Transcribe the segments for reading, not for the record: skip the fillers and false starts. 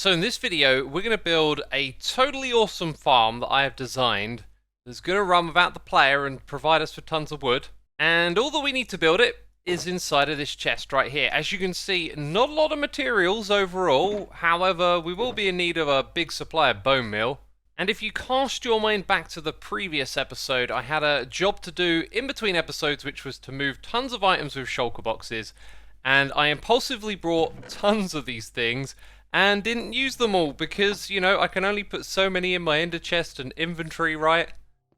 So in this video, we're going to build a totally awesome farm that I have designed that's going to run without the player and provide us with tons of wood. And all that we need to build it is inside of this chest right here. As you can see, not a lot of materials overall. However, we will be in need of a big supply of bone meal. And if you cast your mind back to the previous episode, I had a job to do in between episodes, which was to move tons of items with shulker boxes. And I impulsively brought tons of these things and didn't use them all because, you know, I can only put so many in my ender chest and inventory, right?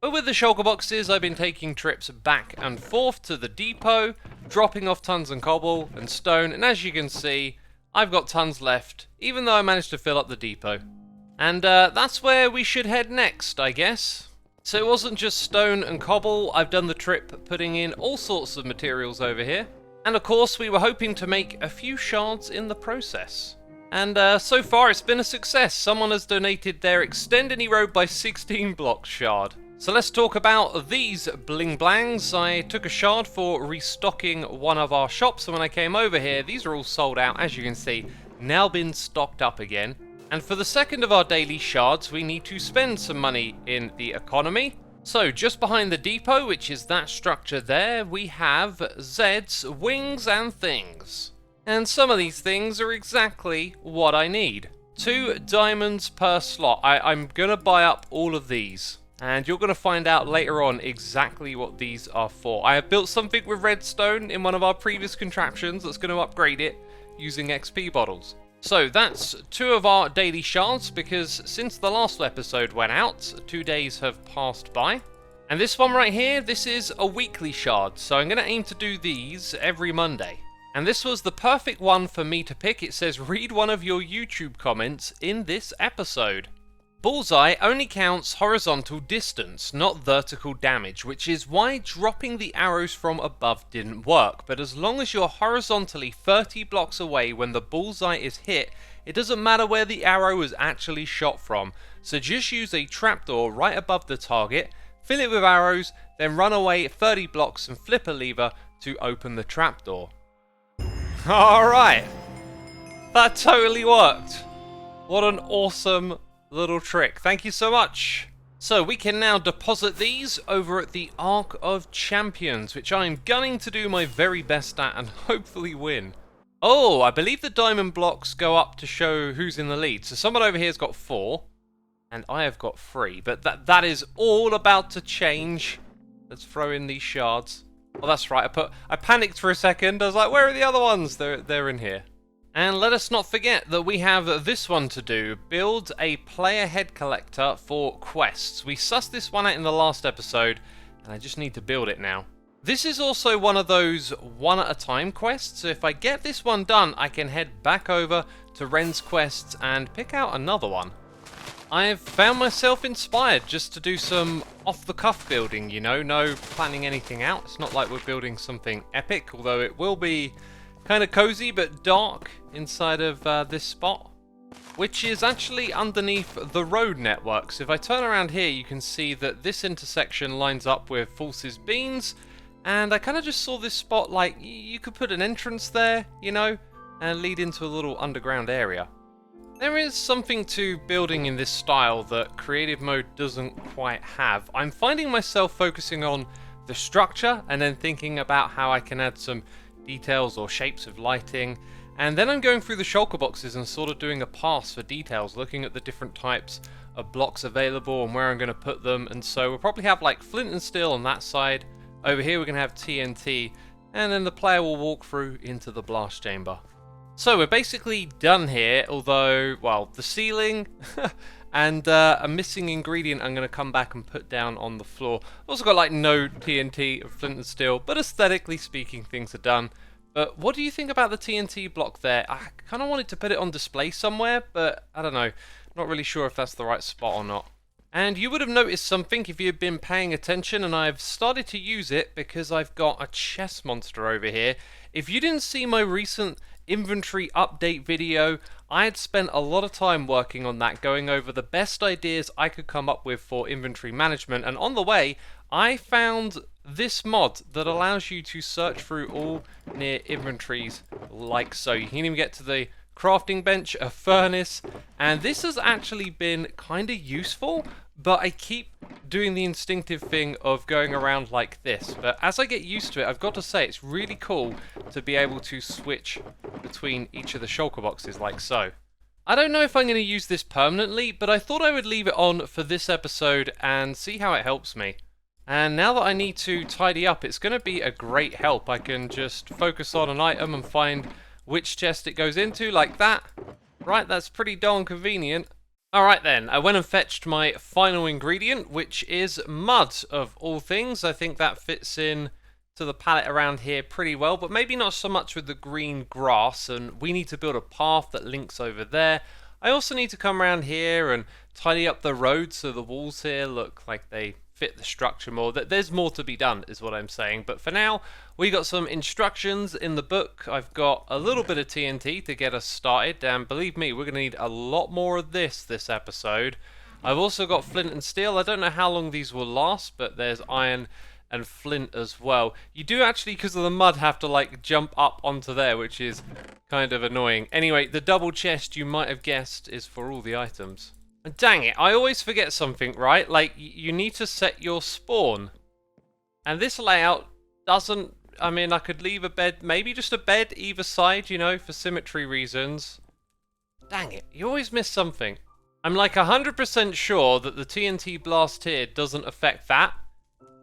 But with the shulker boxes, I've been taking trips back and forth to the depot, dropping off tons of cobble and stone, and as you can see, I've got tons left, even though I managed to fill up the depot. And that's where we should head next, I guess. So it wasn't just stone and cobble, I've done the trip putting in all sorts of materials over here. And of course, we were hoping to make a few shards in the process. And so far it's been a success. Someone has donated their Extend Any Road by 16 blocks shard. So let's talk about these bling blangs. I took a shard for restocking one of our shops, and when I came over here, these are all sold out, as you can see, now been stocked up again. And for the second of our daily shards, we need to spend some money in the economy. So just behind the depot, which is that structure there, we have Zed's Wings and Things. And some of these things are exactly what I need. 2 diamonds per slot. I'm going to buy up all of these. And you're going to find out later on exactly what these are for. I have built something with redstone in one of our previous contraptions that's going to upgrade it using XP bottles. So that's 2 of our daily shards, because since the last episode went out, 2 days have passed by. And this one right here, this is a weekly shard. So I'm going to aim to do these every Monday. And this was the perfect one for me to pick. It says, read one of your YouTube comments in this episode. Bullseye only counts horizontal distance, not vertical damage, which is why dropping the arrows from above didn't work. But as long as you're horizontally 30 blocks away when the bullseye is hit, it doesn't matter where the arrow was actually shot from. So just use a trapdoor right above the target, fill it with arrows, then run away 30 blocks and flip a lever to open the trapdoor. Alright, that totally worked. What an awesome little trick. Thank you so much. So we can now deposit these over at the Ark of Champions, which I'm gunning to do my very best at and hopefully win. Oh, I believe the diamond blocks go up to show who's in the lead. So someone over here's got 4 and I have got 3, but that is all about to change. Let's throw in these shards. Oh, that's right, I panicked for a second. I was like, where are the other ones? They're in here. And let us not forget that we have this one to do. Build a player head collector for quests. We sussed this one out in the last episode, and I just need to build it now. This is also one of those one at a time quests, so if I get this one done, I can head back over to Ren's quests and pick out another one. I've found myself inspired just to do some off-the-cuff building, you know, no planning anything out. It's not like we're building something epic, although it will be kind of cozy but dark inside of this spot, which is actually underneath the road network. So if I turn around here, you can see that this intersection lines up with False's Beans, and I kind of just saw this spot like you could put an entrance there, you know, and lead into a little underground area. There is something to building in this style that creative mode doesn't quite have. I'm finding myself focusing on the structure and then thinking about how I can add some details or shapes of lighting, and then I'm going through the shulker boxes and sort of doing a pass for details, looking at the different types of blocks available and where I'm going to put them. And so we'll probably have like flint and steel on that side. Over here we're going to have TNT, and then the player will walk through into the blast chamber. So we're basically done here, although, well, the ceiling and a missing ingredient I'm going to come back and put down on the floor. Also got like no TNT or flint and steel, but aesthetically speaking things are done. But what do you think about the TNT block there? I kind of wanted to put it on display somewhere, but I don't know. Not really sure if that's the right spot or not. And you would have noticed something if you've been paying attention, and I've started to use it because I've got a chest monster over here. If you didn't see my recent inventory update video, I had spent a lot of time working on that, going over the best ideas I could come up with for inventory management, and on the way I found this mod that allows you to search through all near inventories like so. You can even get to the crafting bench, a furnace, And this has actually been kind of useful, but I keep doing the instinctive thing of going around like this. But as I get used to it, I've got to say it's really cool to be able to switch between each of the shulker boxes like so. I don't know if I'm going to use this permanently, but I thought I would leave it on for this episode and see how it helps me. And now that I need to tidy up, it's going to be a great help. I can just focus on an item and find which chest it goes into, like that. Right, that's pretty darn convenient. Alright then, I went and fetched my final ingredient, which is mud, of all things. I think that fits in to the palette around here pretty well, but maybe not so much with the green grass, and we need to build a path that links over there. I also need to come around here and tidy up the road so the walls here look like they fit the structure more. There's more to be done is what I'm saying, but for now we got some instructions in the book. I've got a little bit of TNT to get us started, and believe me, we're going to need a lot more of this episode. I've also got flint and steel. I don't know how long these will last, but there's iron and flint as well. You do actually, because of the mud, have to like jump up onto there, which is kind of annoying. Anyway, the double chest, you might have guessed, is for all the items. And dang it, I always forget something, right? Like, you need to set your spawn. And this layout doesn't... I mean, I could leave a bed, maybe just a bed either side, you know, for symmetry reasons. Dang it, you always miss something. I'm like 100% sure that the TNT blast here doesn't affect that.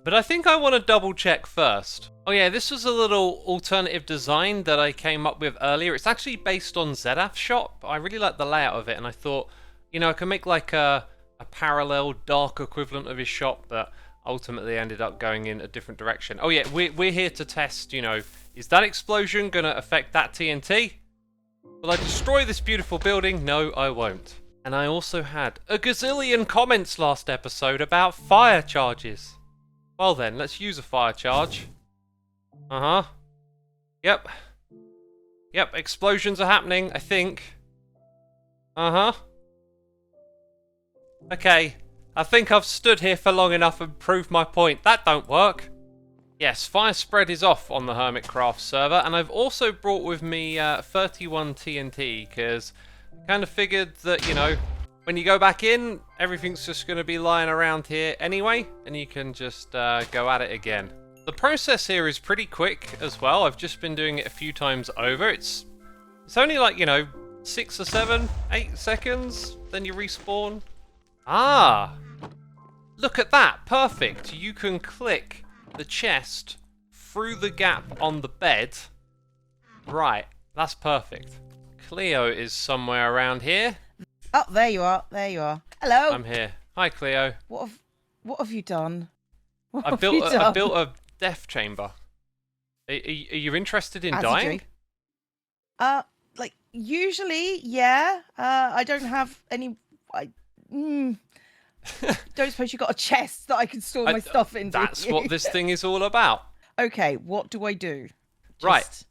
But I think I want to double check first. Oh yeah, this was a little alternative design that I came up with earlier. It's actually based on Zedath's shop. I really like the layout of it, and I thought, you know, I can make like a parallel dark equivalent of his shop, but ultimately ended up going in a different direction. Oh yeah, we're here to test, you know, is that explosion going to affect that TNT? Will I destroy this beautiful building? No, I won't. And I also had a gazillion comments last episode about fire charges. Well then, let's use a fire charge. Uh-huh. Yep. Yep, explosions are happening, I think. Uh-huh. Okay, I think I've stood here for long enough and proved my point. That don't work. Yes, fire spread is off on the Hermitcraft server, and I've also brought with me 31 TNT, because I kind of figured that, you know, when you go back in, everything's just going to be lying around here anyway, and you can just go at it again. The process here is pretty quick as well. I've just been doing it a few times over. It's only like, you know, 6 or 7, 8 seconds, then you respawn. Ah! Look at that, perfect. You can click the chest through the gap on the bed. Right, that's perfect. Cleo is somewhere around here. Oh, there you are. There you are. Hello. I'm here. Hi, Cleo. What have you done? I built a death chamber. Are you interested in dying? Like usually, yeah. I don't have any. Don't suppose you got a chest that I can store my stuff in? That's what this thing is all about. Okay, what do I do? Right.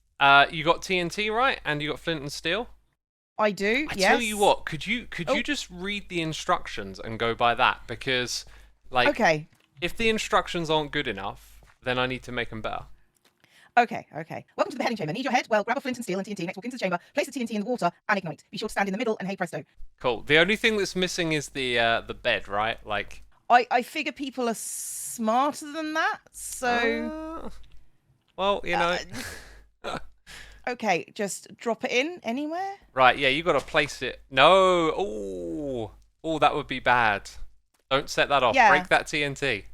You got TNT, right? And you got flint and steel. I do. I yes. tell you what, could you just read the instructions and go by that? Because, like, okay, if the instructions aren't good enough, then I need to make them better. Okay. Welcome to the beheading chamber. Need your head? Well, grab a flint and steel and TNT. Next, walk into the chamber. Place the TNT in the water and ignite. Be sure to stand in the middle and hey presto. Cool. The only thing that's missing is the bed, right? Like, I figure people are smarter than that, so. Well, you know. Okay, just drop it in anywhere. Right, yeah, you got to place it. No, oh, that would be bad. Don't set that off. Yeah. Break that TNT.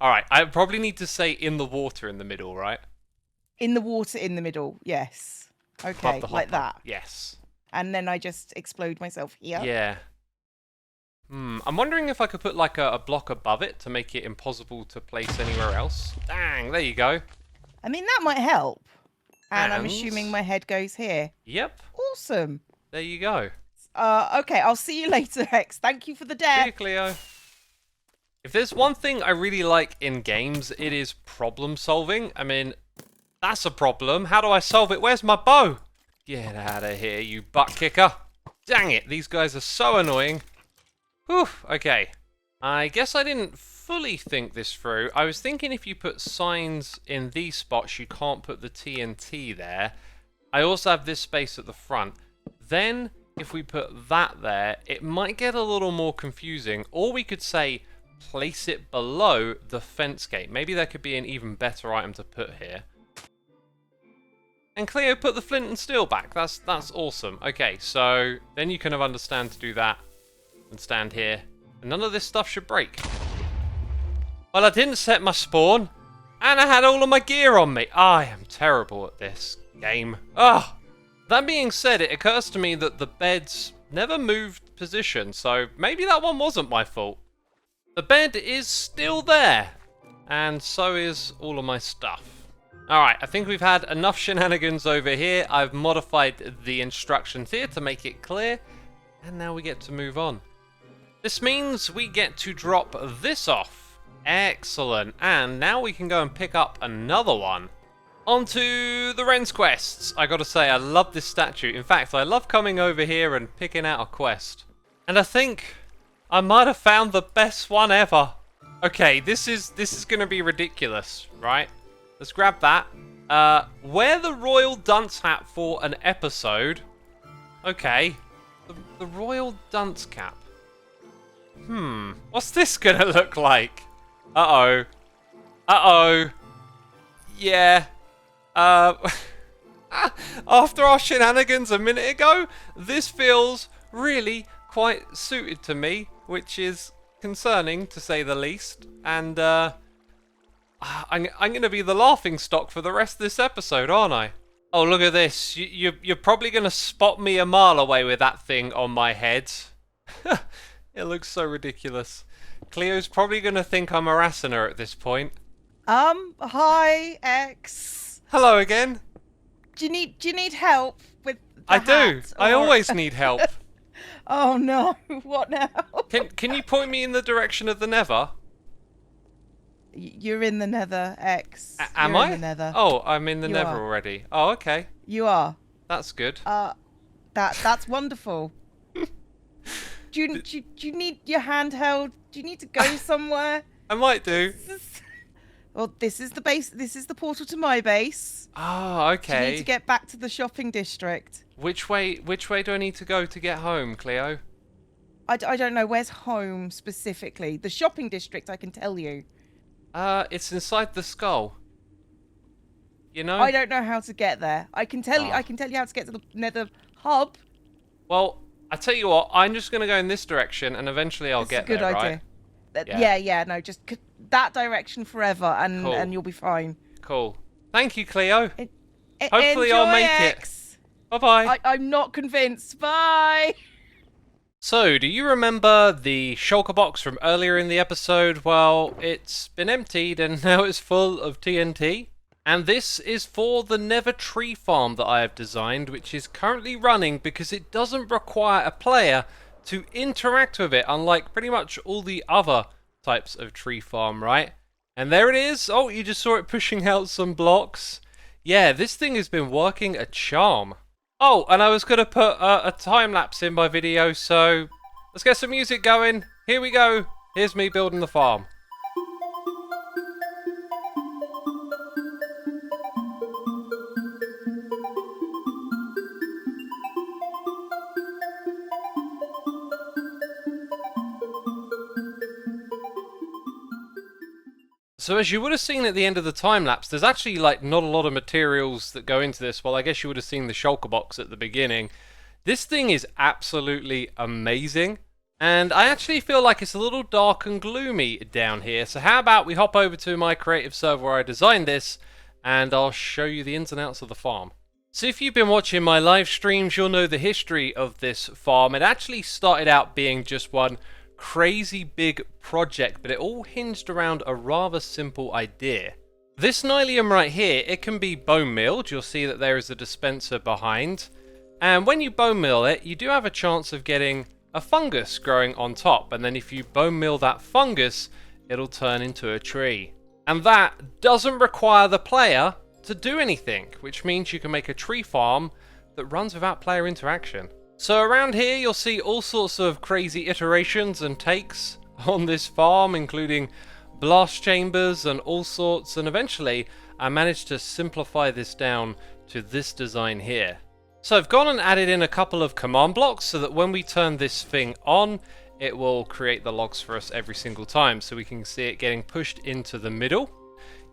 All right, I probably need to say in the water in the middle, right? In the water in the middle, yes. Okay, like that. Yes. And then I just explode myself here. Yeah. I'm wondering if I could put like a block above it to make it impossible to place anywhere else. Dang, there you go. I mean, that might help. And I'm assuming my head goes here. Yep. Awesome. There you go. Okay, I'll see you later, Hex. Thank you for the death. See you, Cleo. If there's one thing I really like in games, it is problem solving. I mean, that's a problem. How do I solve it? Where's my bow? Get out of here, you butt kicker. Dang it, these guys are so annoying. Whew, okay. I guess I didn't fully think this through. I was thinking if you put signs in these spots, you can't put the TNT there. I also have this space at the front. Then if we put that there, it might get a little more confusing. Or we could say place it below the fence gate. Maybe there could be an even better item to put here. And Cleo put the flint and steel back. That's awesome. Okay, so then you kind of understand to do that and stand here. And none of this stuff should break. Well, I didn't set my spawn, and I had all of my gear on me. I am terrible at this game. Ah. That being said, it occurs to me that the beds never moved position, so maybe that one wasn't my fault. The bed is still there, and so is all of my stuff. Alright, I think we've had enough shenanigans over here. I've modified the instructions here to make it clear, and now we get to move on. This means we get to drop this off. Excellent, and now we can go and pick up another one. On to the Wren's quests. I gotta say, I love this statue. In fact, I love coming over here and picking out a quest. And I think I might have found the best one ever. Okay, this is gonna be ridiculous, right? Let's grab that. Wear the royal dunce hat for an episode. Okay. The royal dunce cap. What's this gonna look like? Uh-oh. Uh-oh. Yeah. After our shenanigans a minute ago, this feels really quite suited to me, which is concerning to say the least. And I'm going to be the laughing stock for the rest of this episode, aren't I? Oh, look at this. You're probably going to spot me a mile away with that thing on my head. It looks so ridiculous. Cleo's probably going to think I'm harassing her at this point. Hi, X. Hello again. Do you need help with the I do. hat, I or- always need help. Oh no, what now? Can you point me in the direction of the Nether? You're in the Nether, X. Am You're I? in the Nether. Oh, I'm in the You Nether are. already. Oh, okay. You are. That's good. That's wonderful. Do you need your handheld? Do you need to go somewhere? I might do. Well, this is the base. This is the portal to my base. Oh, okay. Do you need to get back to the shopping district? Which way do I need to go to get home, Cleo? I don't know. Where's home specifically? The shopping district, I can tell you. It's inside the skull. You know? I don't know how to get there. I can tell you. Ah. I can tell you how to get to the Nether hub. Well, I tell you what. I'm just gonna go in this direction, and eventually I'll It's get a good there, idea. right? Yeah. No, just that direction forever, and Cool. and you'll be fine. Cool. Thank you, Cleo. Hopefully Hopefully I'll make it. Bye-bye. I'm not convinced. Bye. So, do you remember the shulker box from earlier in the episode? Well, it's been emptied and now it's full of TNT. And this is for the Nether tree farm that I have designed, which is currently running because it doesn't require a player to interact with it, unlike pretty much all the other types of tree farm, right? And there it is. Oh, you just saw it pushing out some blocks. Yeah, this thing has been working a charm. Oh, and I was going to put a time-lapse in my video, so let's get some music going. Here we go. Here's me building the farm. So as you would have seen at the end of the time-lapse, there's actually like not a lot of materials that go into this. Well, I guess you would have seen the shulker box at the beginning. This thing is absolutely amazing. And I actually feel like it's a little dark and gloomy down here. So how about we hop over to my creative server where I designed this, and I'll show you the ins and outs of the farm. So if you've been watching my live streams, you'll know the history of this farm. It actually started out being just one crazy big project, but it all hinged around a rather simple idea. This nylium right here, it can be bone milled. You'll see that there is a dispenser behind. And when you bone mill it, you do have a chance of getting a fungus growing on top. And then if you bone mill that fungus, it'll turn into a tree. And that doesn't require the player to do anything, which means you can make a tree farm that runs without player interaction. So around here you'll see all sorts of crazy iterations and takes on this farm, including blast chambers and all sorts, and eventually I managed to simplify this down to this design here. So I've gone and added in a couple of command blocks so that when we turn this thing on, it will create the logs for us every single time, so we can see it getting pushed into the middle.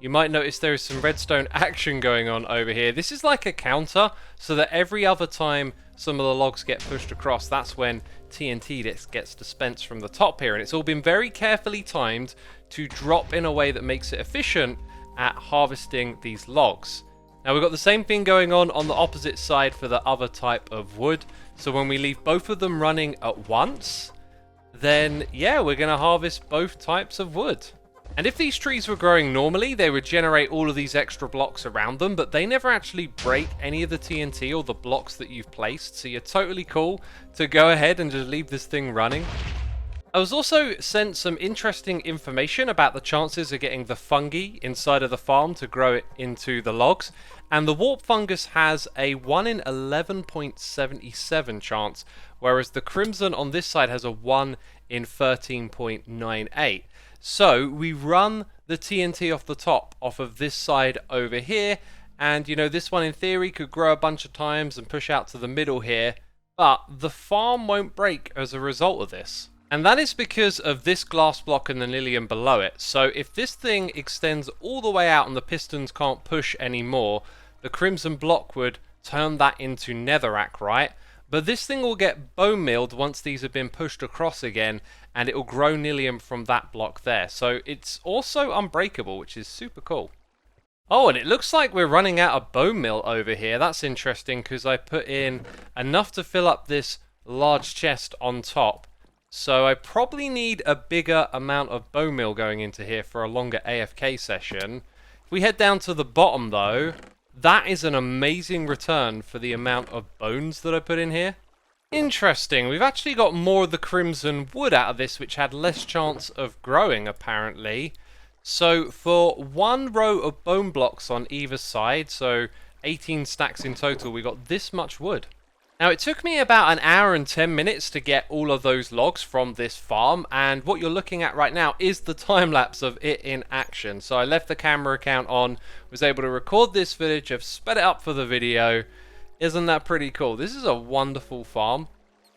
You might notice there is some redstone action going on over here. This is like a counter, so that every other time some of the logs get pushed across, that's when TNT gets dispensed from the top here. And it's all been very carefully timed to drop in a way that makes it efficient at harvesting these logs. Now we've got the same thing going on the opposite side for the other type of wood. So when we leave both of them running at once, then yeah, we're going to harvest both types of wood. And if these trees were growing normally, they would generate all of these extra blocks around them, but they never actually break any of the TNT or the blocks that you've placed, so you're totally cool to go ahead and just leave this thing running. I was also sent some interesting information about the chances of getting the fungi inside of the farm to grow it into the logs, and the warp fungus has a 1 in 11.77 chance, whereas the crimson on this side has a 1 in 13.98. So we run the TNT off the top off of this side over here, and you know, this one in theory could grow a bunch of times and push out to the middle here, but the farm won't break as a result of this. And that is because of this glass block and the nillium below it. So if this thing extends all the way out and the pistons can't push anymore, the crimson block would turn that into netherrack, right? But this thing will get bone milled once these have been pushed across again, and it will grow nillium from that block there. So it's also unbreakable, which is super cool. Oh, and it looks like we're running out of bone meal over here. That's interesting because I put in enough to fill up this large chest on top. So I probably need a bigger amount of bone meal going into here for a longer AFK session. If we head down to the bottom though, that is an amazing return for the amount of bones that I put in here. Interesting, we've actually got more of the crimson wood out of this, which had less chance of growing apparently. So for one row of bone blocks on either side, so 18 stacks in total, we got this much wood. Now it took me about an hour and 10 minutes to get all of those logs from this farm, and what you're looking at right now is the time lapse of it in action. So I left the camera account on, was able to record this footage, I've sped it up for the video. Isn't that pretty cool? This is a wonderful farm.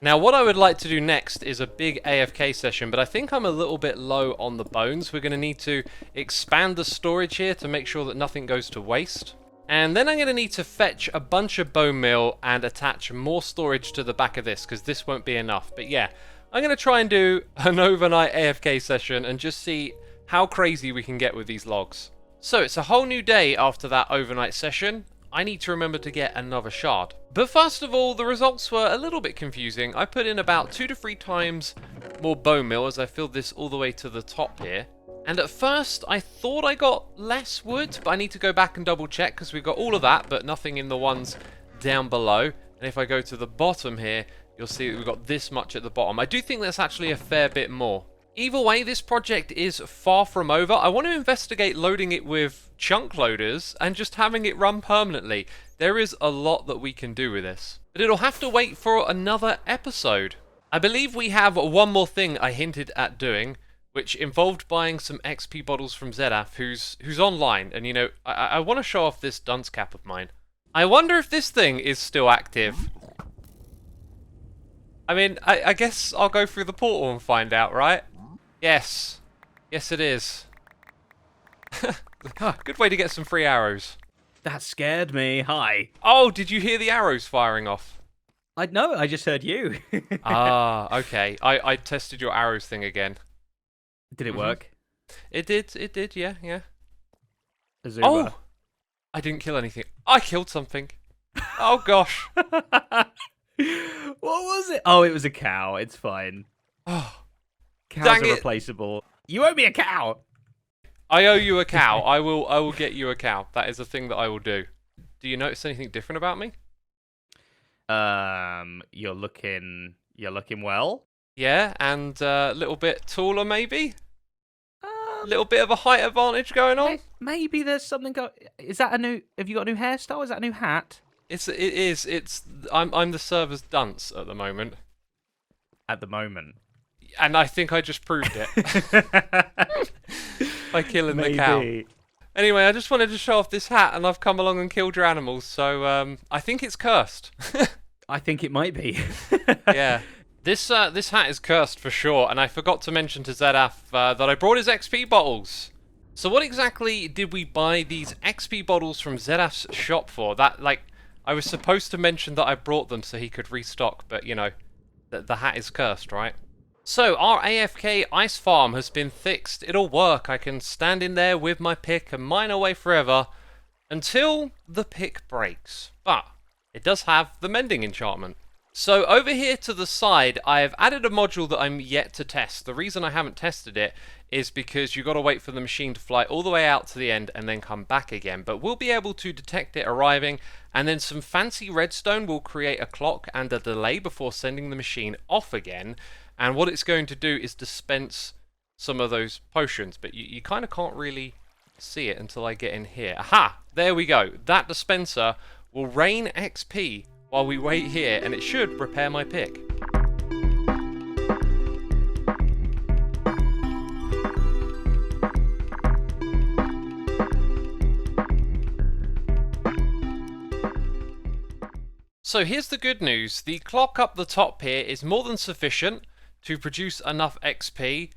Now what I would like to do next is a big AFK session, but I think I'm a little bit low on the bones. We're going to need to expand the storage here to make sure that nothing goes to waste. And then I'm going to need to fetch a bunch of bone meal and attach more storage to the back of this, because this won't be enough. But yeah, I'm going to try and do an overnight AFK session and just see how crazy we can get with these logs. So it's a whole new day after that overnight session. I need to remember to get another shard. But first of all, the results were a little bit confusing. I put in about 2 to 3 times more bone meal as I filled this all the way to the top here. And at first, I thought I got less wood, but I need to go back and double check because we've got all of that, but nothing in the ones down below. And if I go to the bottom here, you'll see that we've got this much at the bottom. I do think that's actually a fair bit more. Either way, this project is far from over. I want to investigate loading it with chunk loaders and just having it run permanently. There is a lot that we can do with this. But it'll have to wait for another episode. I believe we have one more thing I hinted at doing, which involved buying some XP bottles from Zedaf, who's online, and you know, I want to show off this dunce cap of mine. I wonder if this thing is still active. I mean, I guess I'll go through the portal and find out, right? Yes. Yes, it is. Good way to get some free arrows. That scared me. Hi. Oh, did you hear the arrows firing off? No, I just heard you. Ah, okay. I tested your arrows thing again. Did it work? It did, yeah. Xisuma. Oh! I didn't kill anything. I killed something. Oh, gosh. What was it? Oh, it was a cow. It's fine. Oh, Cows dang are it. replaceable. You owe me a cow. I owe you a cow. I will get you a cow. That is a thing that I will do. Do you notice anything different about me? You're looking well. Yeah, and a little bit taller maybe? A little bit of a height advantage going on? Maybe there's something Is that a new... Have you got a new hairstyle? Is that a new hat? It is. I'm the server's dunce at the moment. At the moment. And I think I just proved it. By killing the cow. Anyway, I just wanted to show off this hat, and I've come along and killed your animals, so I think it's cursed. I think it might be. Yeah. This hat is cursed for sure, and I forgot to mention to Zedaf that I brought his XP bottles. So what exactly did we buy these XP bottles from Zedaf's shop for? That, like, I was supposed to mention that I brought them so he could restock, but, you know, the hat is cursed, right? So, our AFK ice farm has been fixed. It'll work. I can stand in there with my pick and mine away forever until the pick breaks. But it does have the mending enchantment. So over here to the side, I have added a module that I'm yet to test. The reason I haven't tested it is because you've got to wait for the machine to fly all the way out to the end and then come back again. But we'll be able to detect it arriving, and then some fancy redstone will create a clock and a delay before sending the machine off again. And what it's going to do is dispense some of those potions, but you kind of can't really see it until I get in here. Aha! There we go. That dispenser will rain XP while we wait here, and it should repair my pick. So here's the good news. The clock up the top here is more than sufficient to produce enough XP.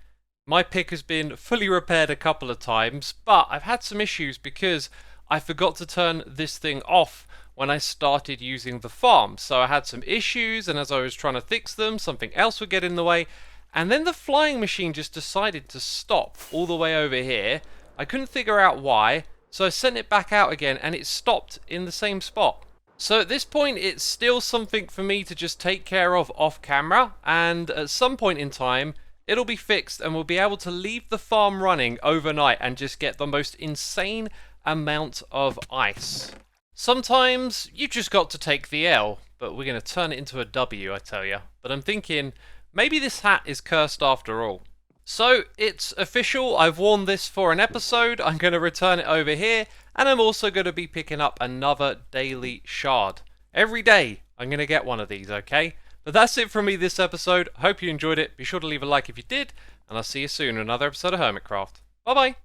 My pick has been fully repaired a couple of times, but I've had some issues because I forgot to turn this thing off when I started using the farm. So I had some issues, and as I was trying to fix them, something else would get in the way, and then the flying machine just decided to stop all the way over here. I couldn't figure out why, so I sent it back out again, and it stopped in the same spot. So at this point, it's still something for me to just take care of off camera, and at some point in time, it'll be fixed and we'll be able to leave the farm running overnight and just get the most insane amount of ice. Sometimes you just got to take the L, but we're going to turn it into a W, I tell you. But I'm thinking, maybe this hat is cursed after all. So, it's official, I've worn this for an episode, I'm going to return it over here, and I'm also going to be picking up another daily shard. Every day, I'm going to get one of these, okay? But that's it from me this episode, hope you enjoyed it, be sure to leave a like if you did, and I'll see you soon in another episode of Hermitcraft. Bye bye!